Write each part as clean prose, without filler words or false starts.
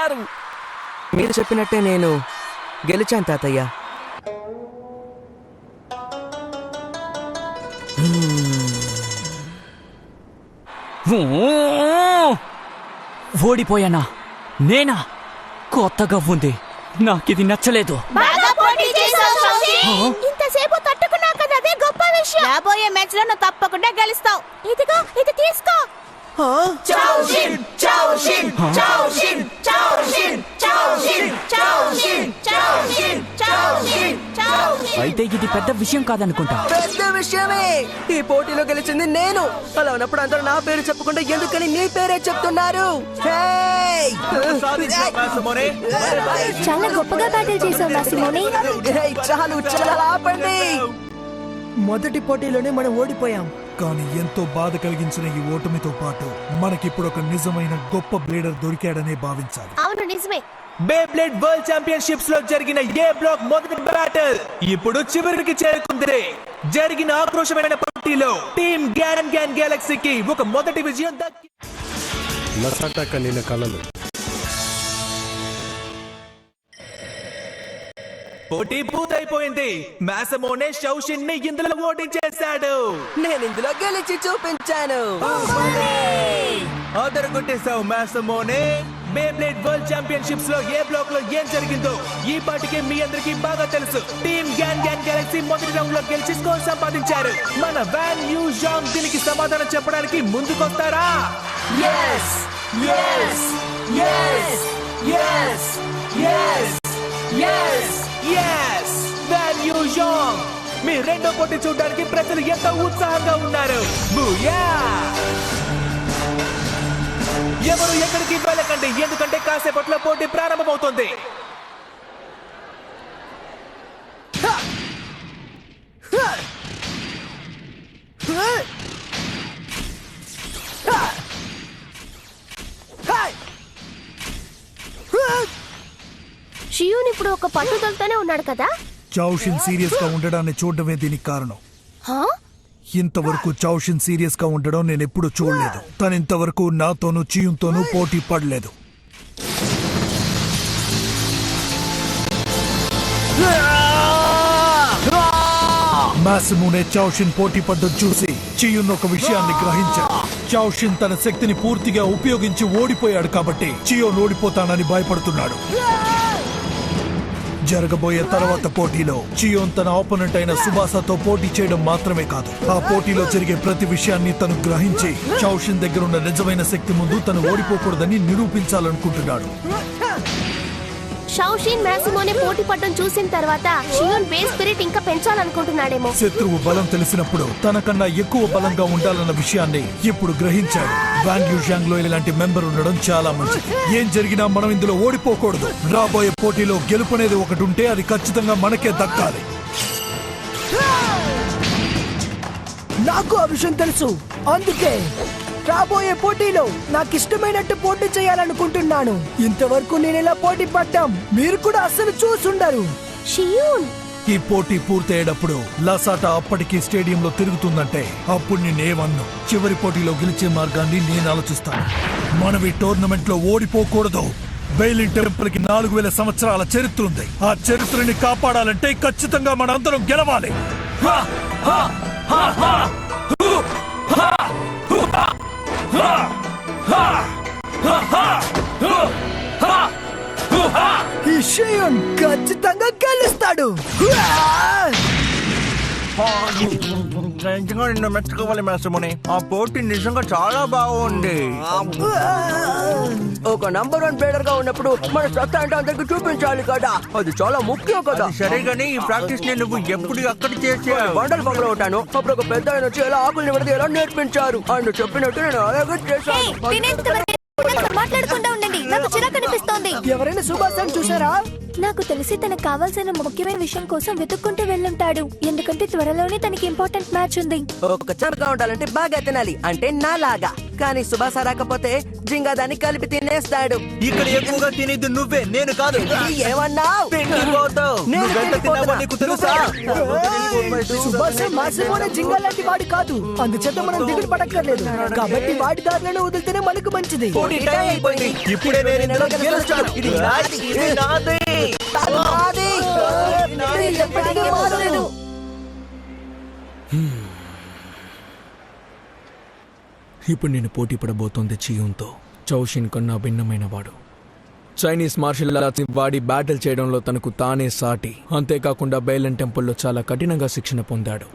ఓడిపోయారు. మీరు చెప్పినట్టే నేను గెలిచాను తాతయ్య. ఓడిపోయానా? నేనా? కొత్తగా ఉంది, నాకిది నచ్చలేదు. ఇంతసేపు తట్టుకున్నావు కదా, అదే గొప్ప విషయం. రాబోయే మ్యాచ్ లో నువ్వు తప్పకుండా గెలుస్తావు. ఇదిగో ఇది తీసుకో. అయితే ఇది పెద్ద విషయం కాదనుకుంటా. పెద్ద విషయమే. ఈ పోటీలో గెలిచింది నేను. అలా ఉన్నప్పుడు అందరూ నా పేరు చెప్పకుండా ఎందుకని నీ పేరే చెప్తున్నారు? చాలా గొప్పగా బ్యాటిల్ చేసావు మాసిమోని. చాలు చాలా ఆపండి. మొదటి పోటీలోనే మనం ఓడిపోయాం. కానీ ఎంతో బాధ కలిగించిన ఈ ఓటమితో పాటు మనకిప్పుడు ఒక నిజమైన గొప్ప బ్లేడర్ దొరికాడనే భావించాలి. అవును, నిజమే. బేబ్లేడ్ వరల్డ్ ఛాంపియన్షిప్స్ లో జరిగిన ఏ బ్లాక్ మొదటి బ్యాటిల్ ఇప్పుడు చివరికి చేరుకుంది. జరిగిన ఆక్రోశమైన పోటీలో టీమ్ గ్యాన్ గెలాక్సీకి ఒక మొదటి విజయం దక్కి లసాటా కన్నిన కలలు. పోటీ పూర్తయిపోయింది. మాసమోనే షౌషిన్ ని ఇందులో ఓడించేశాడు. నేను ఇందులో గెలిచి చూపించాను. ఆదర కొట్టేశావు మాసమోనే. బేబ్లేడ్ వరల్డ్ ఛాంపియన్షిప్స్ లో ఏ బ్లాక్ లో ఏం జరిగిందో ఈ పాటికే మీ అందరికీ బాగా తెలుసు. టీమ్ గ్యాన్ గెలాక్సీ మొదటి రౌండ్ లో గెలిచి స్కోర్ సంపాదించారు. మన వాన్ యూ జాంగ్ దీనికి సమాధానం చెప్పడానికి ముందుకొస్తారా? Yes! Yes! Yes! Yes! Yes! Yes! Yes! Wan Yu Jang, మీ రెండో పోటీ చూడడానికి ప్రజలు ఎంతో ఉత్సాహంగా ఉన్నారు. బూయా! ఎవరు ఎక్కడికి వెళ్ళకండి, ఎందుకంటే కాసేపట్లో పోటీ ప్రారంభమవుతుంది. షియూన్ ఇప్పుడు ఒక పట్టుదలతోనే ఉన్నాడు కదా. చౌషిన్ సీరియస్ గా ఉండడాన్ని చూడడమే దీనికి కారణం. హా? ఇంతవరకు చౌషిన్ సీరియస్ గా ఉండడం నేను ఎప్పుడు చూడలేదు. తను ఇంతవరకు నాతోనూ చియున్తోనూ పోటీ పడలేదు. మాసమోనే చౌషిన్ పోటీ పడ్డం చూసి చియున్ ఒక విషయాన్ని గ్రహించాడు. చౌషిన్ తన శక్తిని పూర్తిగా ఉపయోగించి ఓడిపోయాడు కాబట్టి చియోన్ ఓడిపోతానని భయపడుతున్నాడు. జరగబోయే తర్వాత పోటీలో చియోన్ తన ఆపోనెంట్ అయిన సుబాసాతో పోటీ చేయడం మాత్రమే కాదు, ఆ పోటీలో జరిగే ప్రతి విషయాన్ని తను గ్రహించి చౌషిన్ దగ్గర ఉన్న నిజమైన శక్తి ముందు తను ఓడిపోకూడదని నిరూపించాలనుకుంటున్నాడు. షౌషిన్ మాసిమోనే పోటీ పడడం చూసిన తర్వాత షియూన్ బేస్ స్పిరిట్ ఇంకా పెంచాలనుకుంటున్నాడేమో. శత్రువు బలం తెలిసినప్పుడు తనకన్నా ఎక్కువ బలంగా ఉండాలన్న విషయాన్ని ఇప్పుడు గ్రహించాడు. వాన్ యూజాంగ్ లో ఇలాంటి మెంబర్ ఉండడం చాలా మంచిది. ఏం జరిగినా మనం ఇందులో ఓడిపోకూడదు. రాబోయే పోటీలో గెలుపనేది ఒకటి ఉంటే అది ఖచ్చితంగా మనకే దక్కాలి. నాకు ఆ విషయం తెలుసు. అందుకే రాబోయే పోటీలో నాకు ఇష్టమైనట్టు పోటీ చేయాలనుకుంటున్నాను. ఇంతవరకు నేను ఇలా పోటీ పడ్డాం మీరు కూడా అస్సలు చూసుండరు. షియూన్, ఈ పోటీ పూర్తయ్యేటప్పుడు లసాటా అప్పటికి స్టేడియంలో తిరుగుతుందంటే అప్పుడు నేనేమన్ను. చివరి పోటీలో గెలిచే మార్గాన్ని నేను ఆలోచిస్తాను. మనం ఈ టోర్నమెంట్ లో ఓడిపోకూడదు. బెయిలింగ్ టెంపుల్ కి 4000 సంవత్సరాల చరిత్ర ఉంది. ఆ చరిత్రని కాపాడాలంటే ఖచ్చితంగా మనందరం గెలవాలి. ఈ షియూన్ ఖచ్చితంగా గెలుస్తాడు. నిజంగా నిన్ను మెచ్చుకోవాలి మాసమోనే. ఆ పోటీ నిజంగా చాలా బాగుంది. ఒక నంబర్ 1 ప్లేయర్ గా ఉన్నప్పుడు మన సత్తా అంటే అందరికి చూపించాలి కదా. అది చాలా ముఖ్యం కదా. సరే గానీ ఈ ప్రాక్టీస్ ని నువ్వు ఎప్పుడు అక్కడ చేసావు? బండలు పగల ఉంటాను. అప్పుడు ఒక పెద్ద ఆయన వచ్చి ఎలా ఆకుల్ని విడది ఎలా నేర్పించారు. ఆయన చెప్పినట్టు నేను అలాగే చేశాను. మాట్లాడకుండా ఉండండి, నాకు చిరాకు అనిపిస్తోంది. ఎవరైనా సుభాష్ చూసారా? నాకు తెలిసి తనకు కావాల్సిన ముఖ్యమైన విషయం కోసం వెతుక్కుంటూ వెళ్ళుంటాడు. ఎందుకంటే త్వరలోనే తనకి ఇంపార్టెంట్ మ్యాచ్ ఉంది. ఒక చమగా ఉండాలంటే బాగా తినాలి, అంటే నాలాగా. కానీ సుభాస రాకపోతే జింగా దాన్ని కలిపి తినేస్తాడు. ఇక్కడ ఎక్కువగా తినేది నువ్వే, నేను కాదు. ఏమన్నావు? తిండిపోతావు. నువ్వెంత తిన్నావో నీకు తెలుసా? సుభాష్ మాసిమోనే జింగా లాంటి వాడు కాదు, అందుచేత మనం దిగులు పడక్కర్లేదు. కాబట్టి వాడి దారిలోనే వదిలితేనే మనకు మంచిది. పోటీ టైం అయిపోయింది. ఇప్పుడే నేను ఇందులో గెలుస్తాను. ఇది నాది, ఇది నాది. నాది. నేను ఎప్పటికీ మారలేను. ఇప్పుడు నేను పోటీ పడబోతోంది చియూన్తో. చౌషిన్ కన్నా భిన్నమైన వాడు. చైనీస్ మార్షల్ ఆర్ట్స్ వాడి బ్యాటిల్ చేయడంలో తనకు తానే సాటి. అంతేకాకుండా బైలన్ టెంపుల్లో చాలా కఠినంగా శిక్షణ పొందాడు.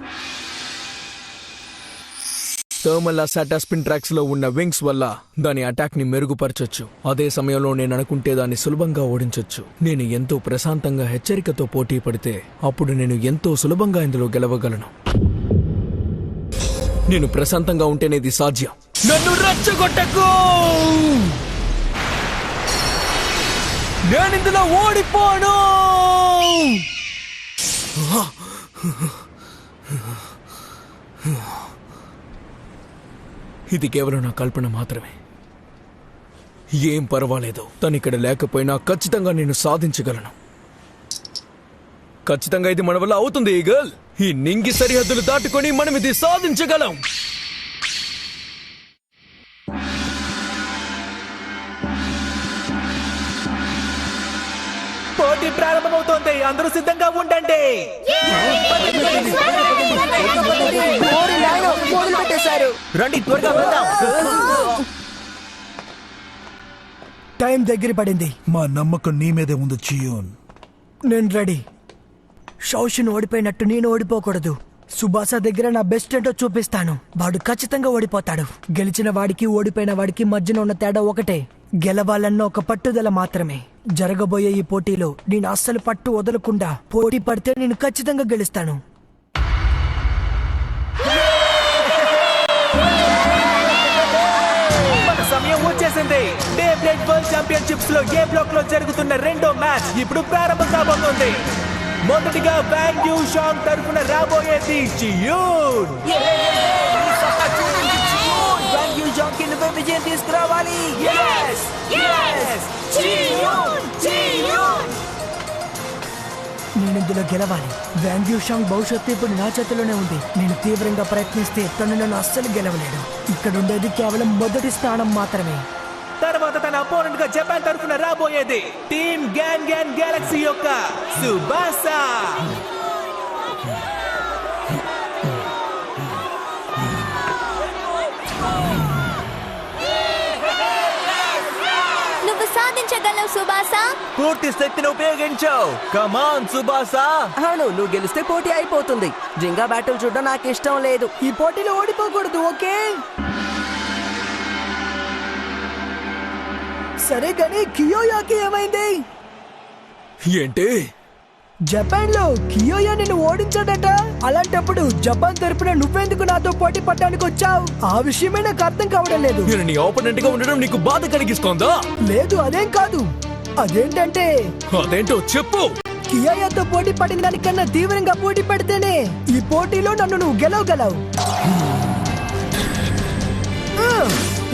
థర్మల్ అసాటా స్పిన్ ట్రాక్స్ లో ఉన్న వింగ్స్ వల్ల దాని అటాక్ ని మెరుగుపరచొచ్చు. అదే సమయంలో నేను అనుకుంటే దాన్ని సులభంగా ఓడించొచ్చు. నేను ఎంతో ప్రశాంతంగా హెచ్చరికతో పోటీ పడితే అప్పుడు నేను ఎంతో సులభంగా ఇందులో గెలవగలను. నేను ప్రశాంతంగా ఉంటేనే ఇది సాధ్యం. నన్ను రెచ్చగొట్టకు! నేను ఇందులో ఓడిపోను! ఇది కేవలం నా కల్పన మాత్రమే. ఏం పర్వాలేదు, తనిక్కడ లేకపోయినా ఖచ్చితంగా నేను సాధించగలను. ఖచ్చితంగా ఇది మన వల్ల అవుతుంది ఈగల్. ఈ నింగి సరిహద్దులు దాటుకొని మనం ఇది సాధించగలం. పోటీ ప్రారంభమవుతోంది. అందరూ సిద్ధంగా ఉండండి. మొదలు పెట్టేశారు. రండి, త్వరగా వెళ్దాం. టైం దగ్గర పడింది. మా నమ్మకం నీ మీదే ఉంది చియోన్. నేను రెడీ. షౌషిన్ ఓడిపోయినట్టు నేను ఓడిపోకూడదు. సుభాష దగ్గర నా బెస్ట్ ఏంటో చూపిస్తాను. వాడు ఖచ్చితంగా ఓడిపోతాడు. గెలిచిన వాడికి ఓడిపోయిన వాడికి మధ్యన ఉన్న తేడా ఒకటే, గెలవాలన్న ఒక పట్టుదల మాత్రమే. జరగబోయే ఈ పోటీలో నేను అస్సలు పట్టు వదలకుండా పోటీ పడితే నేను ఖచ్చితంగా గెలుస్తాను. మన సమయం వచ్చేసింది. బేబ్లేడ్ వరల్డ్ ఛాంపియన్షిప్స్ లో ఏ బ్లాక్ లో జరుగుతున్న రెండో మ్యాచ్ ఇప్పుడు ప్రారంభం కాబోతోంది. మొదటిగా వాంగ్ యూ షాంగ్ తరఫున రాబోయేది చియూన్. విజయం తీసుకురావాలి. నేను ఇందులో గెలవాలి. వాంగ్ యూ షాంగ్ భవిష్యత్తు ఇప్పుడు నా చేతిలోనే ఉంది. నేను తీవ్రంగా ప్రయత్నిస్తే తను నన్ను అస్సలు గెలవలేడు. ఇక్కడ ఉండేది కేవలం మొదటి స్థానం మాత్రమే. తర్వాత తన అపోనెంట్ గా జపాన్ తరఫున రాబోయేది టీమ్ గ్యాన్ గ్యాన్ గెలాక్సీ యొక్క సుభాస. నువ్వు సాధించగలవు సుభాస. పూర్తి శక్తిని ఉపయోగించావు. కమాన్ సుభాస. అవును, నువ్వు గెలిస్తే పోటీ అయిపోతుంది. జింగా బ్యాటిల్ చూడడం నాకు ఇష్టం లేదు. ఈ పోటీలో ఓడిపోకూడదు, ఓకే? సరే కానీ కియోయాకి ఏమైంది? ఏంటి? జపాన్ లో కియోయా నిన్ను ఓడించాడట. అలాంటప్పుడు జపాన్ తరపున నువ్వెందుకు నాతో పోటీ పడడానికి వచ్చావు? ఆ విషయమే నాకు అర్థం కావడం లేదు. నేను నీ ఆపోనెంట్ గా ఉండడం నీకు బాధ కలిగిస్తోందా? లేదు, అదేం కాదు. అదేంటంటే అదేంటో చెప్పు. కియోయాతో పోటీ పడిన దానికన్నా తీవ్రంగా పోటీ పడితేనే ఈ పోటీలో నన్ను నువ్వు గెలవగలవు.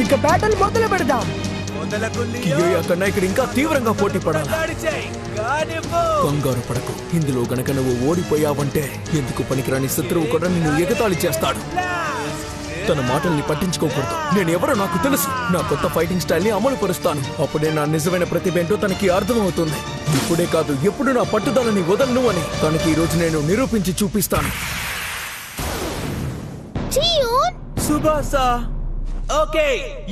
ఇక బ్యాటిల్ మొదలు పెడదాం. కియోయా కన్నా ఇక్కడ ఇంకా తీవ్రంగా పోటీ పడాలి. కంగారు పడకు. ఇందులో గనక నువ్వు ఓడిపోయావంటే ఎందుకు పనికిరాని శత్రువు కూడా నిన్ను ఎగతాళి చేస్తాడు. తన మాటల్ని పట్టించుకోకూడదు. నేను ఎవరో నాకు తెలుసు. నా కొత్త ఫైటింగ్ స్టైల్ ని అమలు పరుస్తాను. అప్పుడే నా నిజమైన ప్రతిభ ఏంటో తనకి అర్థమవుతుంది. ఇప్పుడే కాదు, ఎప్పుడు నా పట్టుదలని వదలను అని తనకి ఈ రోజు నేను నిరూపించి చూపిస్తాను. సుభాస. ఓకే,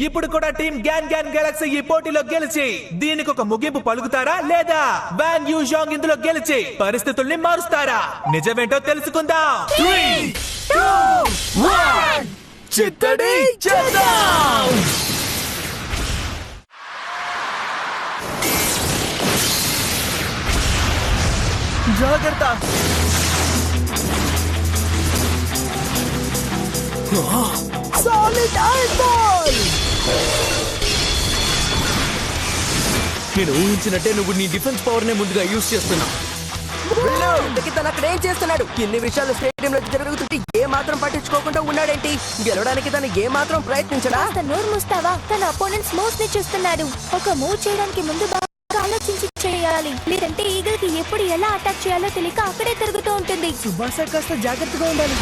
ఇప్పుడు కూడా టీమ్ గ్యాన్ గ్యాన్ గెలాక్సీ ఈ పోటీలో గెలిచి దీనికి ఒక ముగింపు పలుకుతారా, లేదా వాంగ్ యూ షాంగ్ ఇందులో గెలిచి పరిస్థితుల్ని మారుస్తారా? నిజమేంటో తెలుసుకుందాం. 3, 2, 1 చిత్తడి చేద్దాం. జాగ్రత్త. Solid eyeball. నేను ఊహించినట్టే నువ్వు నీ డిఫెన్స్ పవర్ నే ముందుగా యూజ్ చేస్తున్నావు. వెళ్ళు, ఇంతకీ తను అక్కడ ఏం చేస్తున్నాడు? ఇన్ని విషయాలు స్టేడియంలో జరుగుతుంటే ఏ మాత్రం పట్టించుకోకుండా ఉన్నాడేంటి? గెలవడానికి తను ఏ మాత్రం ప్రయత్నించడా? కాస్త నోరు మూస్తావా? తన అపోనెంట్స్ మూవ్స్ ని చూస్తున్నాడు. ఒక మూవ్ చేయడానికి ముందు బాగా ఆలోచించి చేయాలి, లేదంటే ఈగల్ కి ఎప్పుడు ఎలా అటాక్ చేయాలో తెలియక అక్కడే తిరుగుతూ ఉంటుంది. సుభాష కాస్త జాగ్రత్తగా ఉండాలి.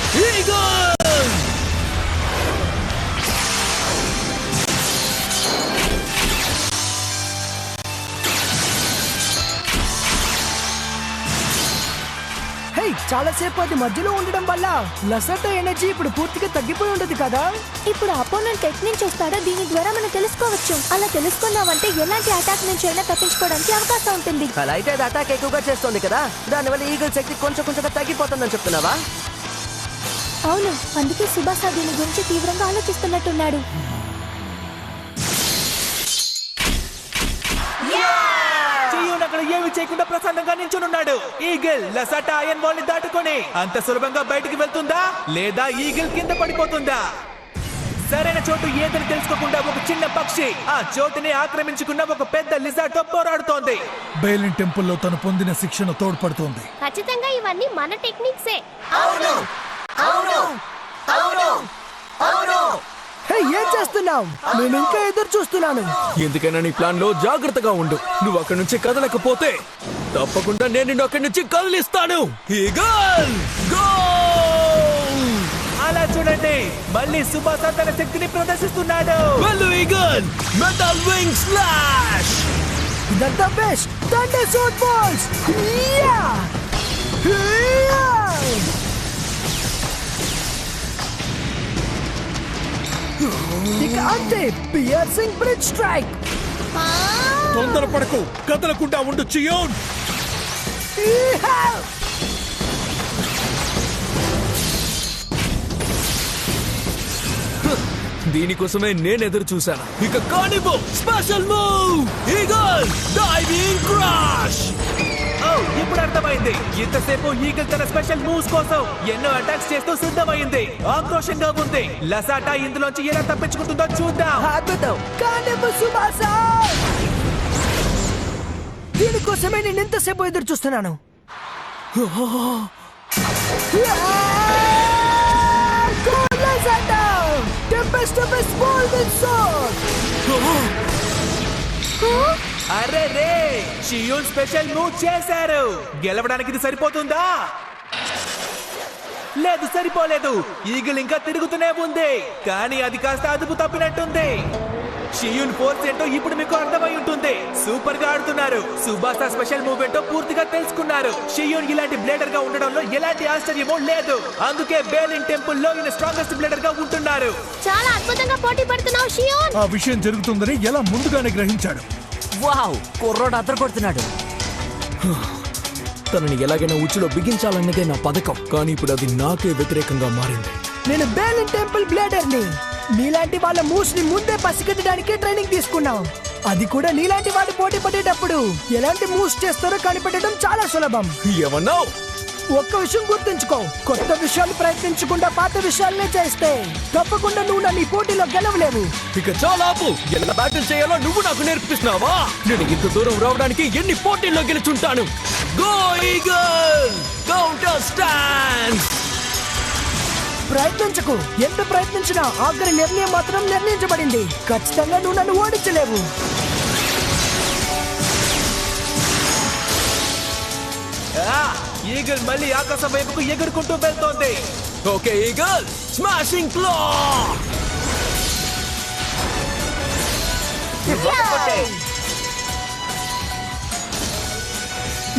హే, చాలా సేపు అది మధ్యలో ఉండడం వల్ల లసటా ఎనర్జీ ఇప్పుడు పూర్తిగా తగ్గిపోయి ఉండదు కదా. ఇప్పుడు అపోనెంట్ ఎట్ నుంచి వస్తాడో దీని ద్వారా మనం తెలుసుకోవచ్చు. అలా తెలుసుకున్నామంటే ఎలాంటి అటాక్ నుంచి అయినా తప్పించుకోవడానికి అవకాశం ఉంటుంది. అలా అయితే అది అటాక్ ఎక్కువగా చేస్తుంది కదా, దానివల్ల ఈగల్ శక్తి కొంచెం కొంచెంగా తగ్గిపోతుందని చెప్తున్నావా? అవును, అందుకే సుభాష దీని గురించి తీవ్రంగా ఆలోచిస్తున్నట్టున్నాడు. చియోన్ అక్కడ ఏమి చేయకుండా ప్రశాంతంగా నించున్నాడు. ఈగిల్ లసాటా ఐరన్ వాల్ ని దాటుకొని అంత సులభంగా బయటికి వెళ్తుందా లేదా ఈగిల్ కింద పడిపోతుందా? సరైన చోటు ఏదని తెలుసుకోకుండా ఒక చిన్న పక్షి ఆ చోటుని ఆక్రమించుకున్న ఒక పెద్ద లిజార్డ్ తో పోరాడుతోంది. బెయిలిన్ టెంపుల్లో తను పొందిన శిక్షణ తోడ్పడుతోంది. ఖచ్చితంగా ఇవన్నీ మన టెక్నిక్సే. హే, ఏం చేస్తున్నావు? నేను ఇంకా ఎదురు చూస్తున్నాను. ఎందుకైనా నీ ప్లాన్ లో జాగ్రత్తగా ఉండు. నువ్వు అక్కడి నుంచి కదలకపోతే తప్పకుండా నేను నిన్ను అక్కడి నుంచి కదిలిస్తాను. Eagle go! అలా చూడండి, మళ్ళీ సుభాష తన శక్తిని ప్రదర్శిస్తున్నాడు. వెళ్ళు ఈగల్, మెటల్ వింగ్ స్లాష్! ఇదంతా best thunder suit balls. Yeah! Yeah! ఇక అంతే, పియర్సింగ్ బ్రిడ్జ్ స్ట్రైక్. తొందరపడకు, కదలకుండా ఉండు చియోన్. దీనికోసమే నేను ఎదురు చూశాను. ఇక కానివ్వు, special move eagle diving crash! ఓ, ఇప్పుడు అర్థమైంది. ఇంతసేపు ఈగల్ తన స్పెషల్ మూవ్స్ కోసం ఎన్నో అటాక్స్ చేస్తూ సిద్ధమైంది. ఆక్రోషంగా ఉంది. లసాటా ఇందులోంచి ఎలా తప్పించుకుంటుందో చూద్దాం. అద్భుతం. కానీ సుభాష, దీనికోసమే నేను ఎంతసేపు ఎదురు చూస్తున్నాను. అరే రే, చియోన్ స్పెషల్ మూవ్ చేశారు. గెలవడానికి ఇది సరిపోతుందా? లేదు, సరిపోలేదు. ఈగిల్ ఇంకా తిరుగుతూనే ఉంది, కానీ అది కాస్త అదుపు తప్పినట్టుంది. షియూన్ ఫోర్స్ ఏంటో ఇప్పుడు మీకు అర్థమై ఉంటుంది. సూపర్ గా ఆడుతున్నారు. సుభాష స్పెషల్ మూవ్ ఏంటో పూర్తిగా తెలుసుకున్నారు. షియూన్ ఇలాంటి బ్లేడర్ గా ఉండడంలో ఎలాంటి ఆశ్చర్యమో లేదు. అందుకే బెయిలిన్ టెంపుల్ లో ఈయన స్ట్రాంగెస్ట్ బ్లేడర్ గా ఉంటున్నారు. చాలా అద్భుతంగా పోటీ పడుతున్నావు షియోన్. ఆ విషయం జరుగుతుందని ఎలా ముందుగానే గ్రహించాడు. వావ్, కుర్రోడు అదరగొడుతున్నాడు. తనని ఎలాగైనా ఉచ్చులో బిగించాలన్నదే నా పథకం, కానీ ఇప్పుడు అది నాకే వ్యతిరేకంగా మారింది. నేను బెయిలిన్ టెంపుల్ బ్లేడర్ ని. నీలాంటి వాళ్ళ మూవ్స్ ని ముందే పసిగట్టడానికి ట్రైనింగ్ తీసుకున్నాం. అది కూడా నీలాంటి వాడు పోటీ పడేటప్పుడు ఎలాంటి మూవ్స్ చేస్తారో కనిపెట్టడం చాలా సులభం. ఏమన్నావు? ఒక్క విషయం గుర్తుంచుకో, కొత్త విషయాలు ప్రయత్నించకుండా పాత విషయాలనే చేస్తే తప్పకుండా నువ్వు నన్ను ఈ పోటీలో గెలవలేవు. ఇక చాలా ఆపు. ఎలా బ్యాటిల్ చేయాలో నువ్వు నాకు నేర్పిస్తున్నావా? నేను ఇంత దూరం రావడానికి ఎన్ని పోటీల్లో గెలుచుంటాను. Go eagle, counter stand! ప్రయత్నించకు. ఎంత ప్రయత్నించినా ఆఖరి నిర్ణయం మాత్రం నిర్ణయించబడింది. ఖచ్చితంగా నువ్వు నన్ను ఓడించలేవు. ఈగల్ మళ్ళీ ఆకాశం వైపుకు ఎగురుకుంటూ వెళ్తోంది. ఓకే ఈగల్, స్మాషింగ్ క్లా!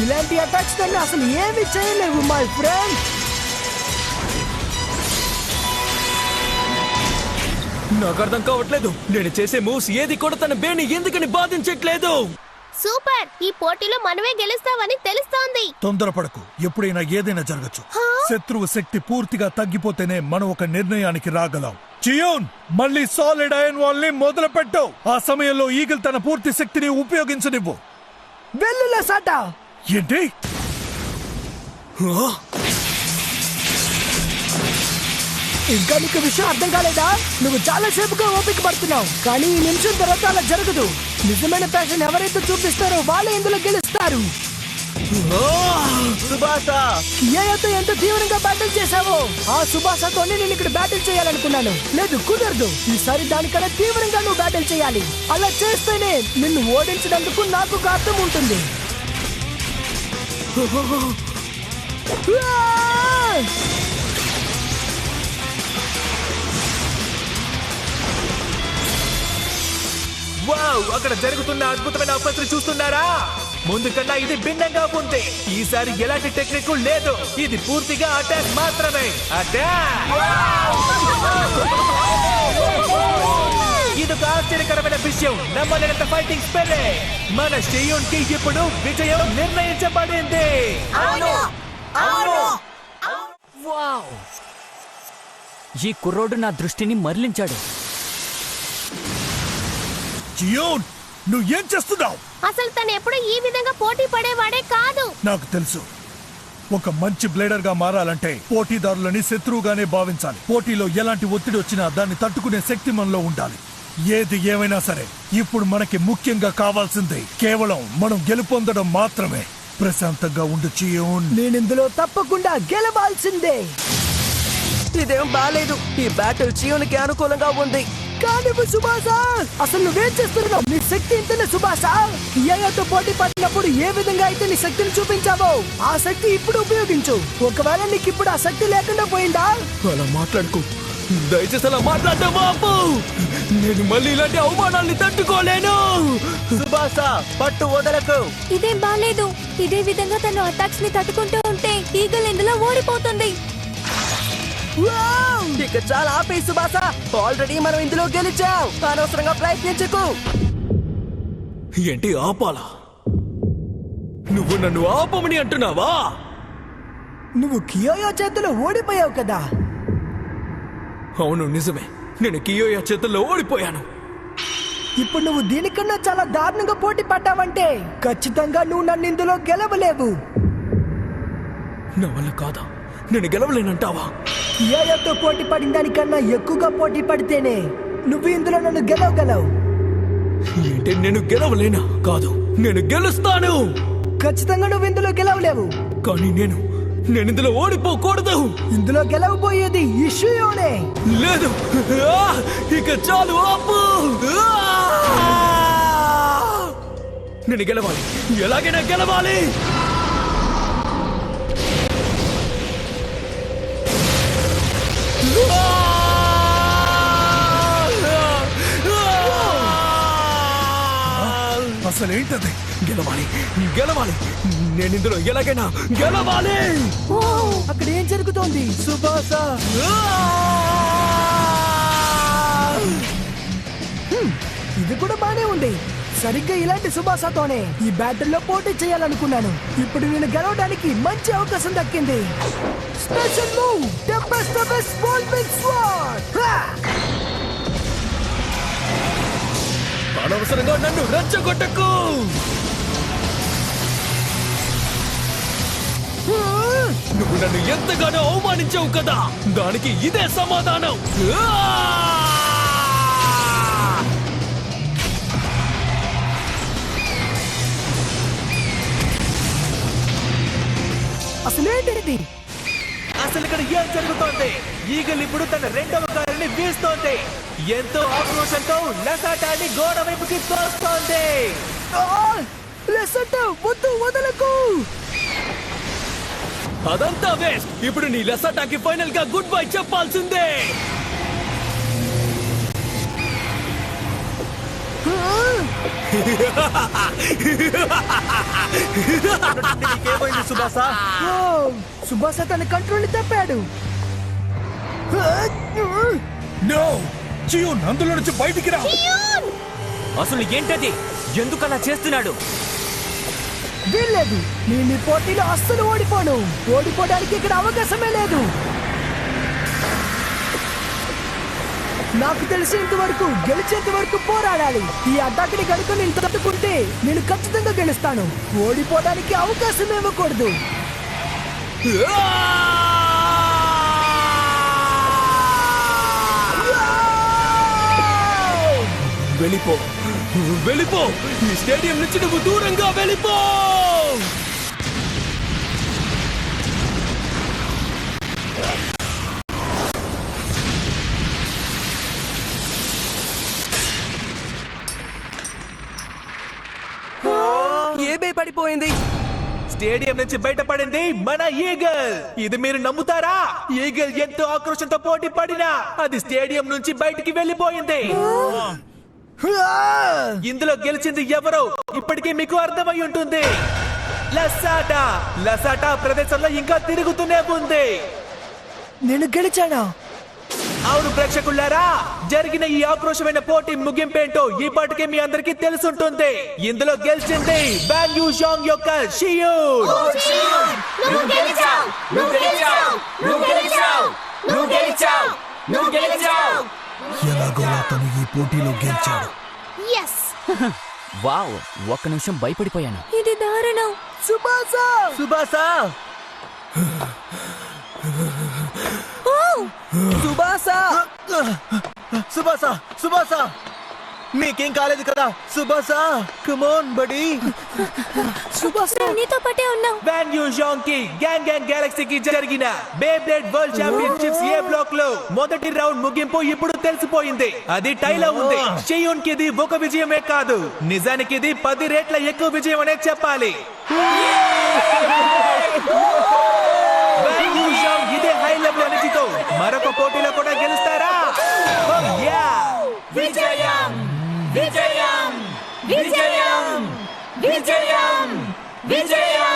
ఇలాంటి అటాక్స్ నన్ను అసలు ఏమి చేయలేవు మై ఫ్రెండ్. నాకు అర్థం కావట్లేదు. నేను చేసే మూవ్స్ ఏది కూడా తన బేని ఎందుకని బాధించట్లేదు. సూపర్, ఈ పోటీలో మనమే గెలుస్తామని తెలుస్తోంది. తొందరపడకు, ఎప్పుడైనా ఏదైనా జరగచ్చు. శత్రువు శక్తి పూర్తిగా తగ్గిపోతేనే మనం ఒక నిర్ణయానికి రాగలం. చియోన్, మళ్ళీ సాలిడ్ ఐరన్ వాల్ ని మొదలు పెట్టు. ఆ సమయంలో ఈగల్ తన పూర్తి శక్తిని ఉపయోగించనివ్వు. వెళ్ళు లసాటా. ఏంటి? ఇంకా నీకు విషయం అర్థం కాలేదా? నువ్వు చాలా సేపుగా ఓపిక పడుతున్నావు, కానీ ఈ నిమిషం తర్వాత అలా జరగదు. నిజమైన ప్యాషన్ ఎవరైతే చూపిస్తారో వాళ్ళే ఇందులో గెలుస్తారు. సుబాసా కియాతో ఎంత తీవ్రంగా బ్యాటిల్ చేశావో ఆ సుబాసాతోనే నేను ఇక్కడ బ్యాటిల్ చేయాలనుకున్నాను. లేదు, కుదరదు. ఈసారి దానికన్నా తీవ్రంగా నువ్వు బ్యాటిల్ చేయాలి. అలా చేస్తేనే నిన్ను ఓడించినందుకు నాకు ఒక అర్థం ఉంటుంది. వావ్, అక్కడ జరుగుతున్న అద్భుతమైన ఆఫర్స్ చూస్తున్నారా? ముందు కన్నా ఇది భిన్నంగా ఉంది. ఈసారి ఎలాంటి టెక్నిక్ లేదు, ఇది పూర్తిగా అటాక్ మాత్రమే. అటాక్! ఇదొక ఆశ్చర్యకరమైన విషయం. నమ్మలేనంత ఫైటింగ్ స్పెల్. మన షియోన్ కి ఇప్పుడు విజయం నిర్ణయించబడింది. వావ్! ఈ కుర్రోడు నా దృష్టిని మరలించాడు. చియోన్, నువ్వు ఏం చేస్తున్నావు? అసలు తను ఎప్పుడు ఈ విధంగా పోటీ పడేవాడే కాదు. నాకు తెలుసు. ఒక మంచి బ్లేడర్ గా మారాలంటే పోటీదారులని శత్రువుగానే భావించాలి. పోటీలో ఎలాంటి ఒత్తిడి వచ్చినా దాన్ని తట్టుకునే శక్తి మనలో ఉండాలి. ఏది ఏమైనా సరే ఇప్పుడు మనకి ముఖ్యంగా కావాల్సింది కేవలం మనం గెలుపొందడం మాత్రమే. ప్రశాంతంగా ఉండు చియోన్. నేను ఇందులో తప్పకుండా గెలవాల్సిందే. ఇదేం బాలేదు. ఈ బ్యాటిల్ చియోన్కి అనుకూలంగా ఉంది. కానీ సుభాసా, అసలు నువ్వేం చేస్తున్నావు? నీ శక్తి ఇంతనే సుభాసా. కియాతో పోటీ పడినప్పుడు ఏ విధంగా అయితే నీ శక్తిని చూపించావో ఆ శక్తి ఇప్పుడు ఉపయోగించు. ఒకవేళ నీకు ఇప్పుడు ఆ శక్తి లేకుండా పోయిందా? అలా మాట్లాడుకో, దయచేసి అలా మాట్లాడటం ఆపు. నేను మళ్ళీ ఇలాంటి అవమానాల్ని తట్టుకోలేను. సుబాసా, పట్టు వదలకు. ఇదేం బాలేదు. ఇదే విధంగా తను అటాక్స్ ని తట్టుకుంటూ ఉంటే ఈగల్ ఇందులో ఓడిపోతుంది. ఇక చాలా ఆపే సుబాసా. ఆల్రెడీ మనం ఇందులో గెలిచాం. అనవసరంగా ప్రయత్నించకు. ఏంటి ఆపాలా? నువ్వు నన్ను ఆపమని అంటున్నావా? నువ్వు కియోయో చేతిలో ఓడిపోయావు కదా. అవును, నిజమే. నేను కియోయా చేతుల్లో ఓడిపోయాను. ఇప్పుడు నువ్వు దీనికన్నా చాలా దారుణంగా పోటీ పడ్డావంటే ఖచ్చితంగా నువ్వు నన్ను ఇందులో గెలవలేవు. నా వల్ల కాదా? నేను గెలవలేనంటావా? కియాతో పోటీ పడిన దానికన్నా ఎక్కువగా పోటీ పడితేనే నువ్వు ఇందులో నన్ను గెలవగలవు. ఏంటి, నేను గెలవలేనా? కాదు, నేను గెలుస్తాను. ఖచ్చితంగా నువ్వు ఇందులో గెలవలేవు. కానీ నేను ఇందులో ఓడిపోకూడదు. ఇందులో గెలవబోయేది ఇష్యూయోనే. లేదు, ఇక చాలు, ఆపు. నేను గెలవాలి, ఎలాగైనా గెలవాలి. అసలేంటది? గెలవాలి, గెలవాలి. నేను ఇందులో ఎలాగైనా గెలవాలి. అక్కడ ఏం జరుగుతోంది? సుబాసా, ఇది కూడా బానే ఉంది. సరిగ్గా ఇలాంటి సుభాసతోనే ఈ బ్యాటిల్లో పోటీ చేయాలనుకున్నాను. ఇప్పుడు నేను గెలవడానికి మంచి అవకాశం దక్కింది. స్పెషల్ మూవ్, టెంపెస్ట్ బాల్బింగ్ స్వార్డ్. అనవసరంగా నన్ను రెచ్చగొట్టకు. నువ్వు నన్ను ఎంతగానో అవమానించావు కదా, దానికి ఇదే సమాధానం. అసలేంటిది? అసలు ఇక్కడ ఏం జరుగుతోంది? ఈగల్ ఇప్పుడు తన రెండవ కారుని వీస్తోంది. ఎంతో ఆక్రోషంతో లసాటాన్ని గోడ వైపుకి తోస్తోంది. లెసట, వద్దు, వదలకు. అదంతా వేస్ట్. ఇప్పుడు నీ లెసాటాకి ఫైనల్ గా గుడ్ బై చెప్పాల్సిందే. నీకేమైంది సుబాసా? సుభాస తన కంట్రోల్ తప్పాడు. నో, చియోన్, అందులో నుంచి బయటికి రా. అసలు ఏంటది? ఎందుకు అలా చేస్తున్నాడు? వీల్లేదు. నేను ఈ పోటీలో అస్సలు ఓడిపోను. ఓడిపోవడానికి ఇక్కడ అవకాశమే లేదు. నాకు తెలిసినంత వరకు గెలిచేంత వరకు పోరాడాలి. ఈ అడ్డాకిని కనుక నేను తట్టుకుంటే నేను ఖచ్చితంగా గెలుస్తాను. ఓడిపోవడానికి అవకాశం ఇవ్వకూడదు. వెళ్ళిపో, వెళ్ళిపో, ఈ స్టేడియం నుంచి నువ్వు దూరంగా వెళ్ళిపో. ఏబే పడిపోయింది. స్టేడియం నుంచి బయటపడింది మన ఈగల్. ఇది మీరు నమ్ముతారా? ఈగల్ ఎంతో ఆక్రోషంతో పోటీ పడినా అది స్టేడియం నుంచి బయటికి వెళ్ళిపోయింది. ఇందులో గెలిచింది ఎవరో ఇప్పటికీ మీకు అర్థమై ఉంటుంది. లసాటా. లసాటా ప్రదేశంలో ఇంకా తిరుగుతూనే ఉంది. నేను గెలిచానా? అవును ప్రేక్షకులారా, జరిగిన ఈ ఆక్రోశమైన పోటీ ముగింపేంటో ఈ పాటికే మీ అందరికీ తెలుసుంటుంది. ఇందులో గెలిచింది వాన్ యూ జాంగ్ యొక్క షియూన్. ఎలాగోలా తను ఈ పోటీలో గెలిచాడు. ఎస్ వావ్, ఒక్క నిమిషం భయపడిపోయాను. ఇది దారుణం. సుబాసా సుబాసా, సుబాసా సుబాసా, సుబాసా, మీకేం కాలేదు కదా? సుబాసా, కమ్ ఆన్ బడీ. సుబాసా నీతో పాటే ఉన్నాం. వాన్ యూ జాంగ్ కి గ్యాంగ్ గ్యాంగ్ గెలాక్సీకి జరిగిన బేబ్లేడ్ వరల్డ్ ఛాంపియన్షిప్స్ ఏ బ్లాక్ లో మొదటి రౌండ్ ముగింపు ఇప్పుడు తెలిసిపోయింది. అది టైలో ఉంది. షియూన్ కి ఇది ఒక విజయమే కాదు, నిజానికి ఇది 10 రెట్ల ఎక్కువ విజయం అనే చెప్పాలి. వాన్ యూ జాంగ్ ఇదే హై లెవెల్ ఎనర్జీతో మరొక పోటీలో కూడా గెలుస్తారా? Oh, yeah! విజయం విజయం విజయం విజయం విజయం